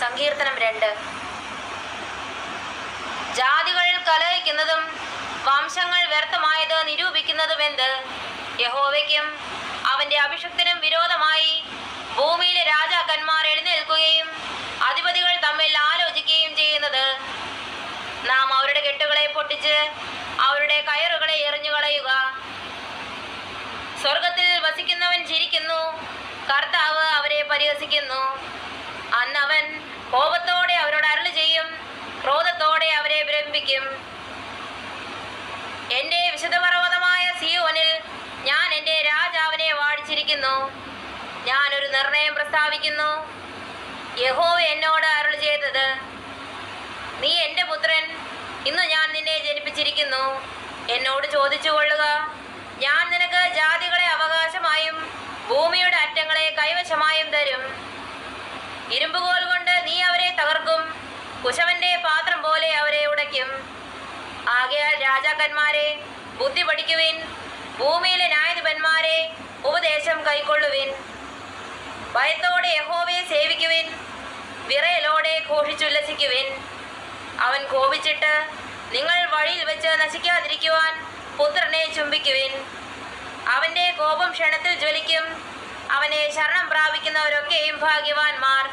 സങ്കീർത്തനം 2. ജാതികൾ കലഹിക്കുന്നതും വംശങ്ങൾ വ്യർത്ഥമായത് നിരൂപിക്കുന്നതുമെന്ത്? യഹോവയ്ക്കും അവന്റെ അഭിഷിക്തനും വിരോധമായി ഭൂമിയിലെ രാജാക്കന്മാർ എഴുന്നേൽക്കുകയും അധിപതികൾ തമ്മിൽ ആലോചിക്കുകയും ചെയ്യുന്നത്. നാം അവരുടെ കെട്ടുകളെ പൊട്ടിച്ച് അവരുടെ കയറുകളെ എറിഞ്ഞുകളയുക. സ്വർഗത്തിൽ വസിക്കുന്നവൻ ചിരിക്കുന്നു, കർത്താവ് അവരെ പരിഹസിക്കുന്നു. അന്നവൻ കോപത്തോടെ അവരോട് അരുളി ചെയ്യും, ക്രോധത്തോടെ അവരെ വിരമിപ്പിക്കും. എന്റെ വിശുദ്ധപർവ്വതമായ സിയോനിൽ ഞാൻ എന്റെ രാജാവിനെ വാഴിച്ചിരിക്കുന്നു. ഞാൻ ഒരു നിർണയം പ്രസ്താവിക്കുന്നു. യഹോവ എന്നോട് അരുളി ചെയ്തത്: നീ എന്റെ പുത്രൻ, ഇന്ന് ഞാൻ നിന്നെ ജനിപ്പിച്ചിരിക്കുന്നു. എന്നോട് ചോദിച്ചു കൊള്ളുക, ഞാൻ നിനക്ക് ജാതികളെ അവകാശമായും ഭൂമിയുടെ അറ്റങ്ങളെ കൈവശമായും തരും. ഇരുമ്പുകോൽ കൊണ്ട് നീ അവരെ തകർക്കും, കുശവന്റെ പാത്രം പോലെ അവരെ ഉടയ്ക്കും. ആകയാൽ രാജാക്കന്മാരെ ബുദ്ധി പഠിക്കുവിൻ, ഭൂമിയിലെ ന്യായാധിപന്മാരെ ഉപദേശം കൈക്കൊള്ളുവിൻ. ഭയത്തോടെ യഹോവയെ സേവിക്കുവിൻ, വിറയലോടെ ഘോഷിച്ചുല്ലസിക്കുവിൻ. അവൻ കോപിച്ചിട്ട് നിങ്ങൾ വഴിയിൽ വെച്ച് നശിക്കാതിരിക്കുവാൻ പുത്രനെ ചുംബിക്കുവിൻ. അവന്റെ കോപം ക്ഷണത്തിൽ ജ്വലിക്കും. അവനെ ശരണം പ്രാപിക്കുന്നവരൊക്കെയും ഭാഗ്യവാന്മാർ.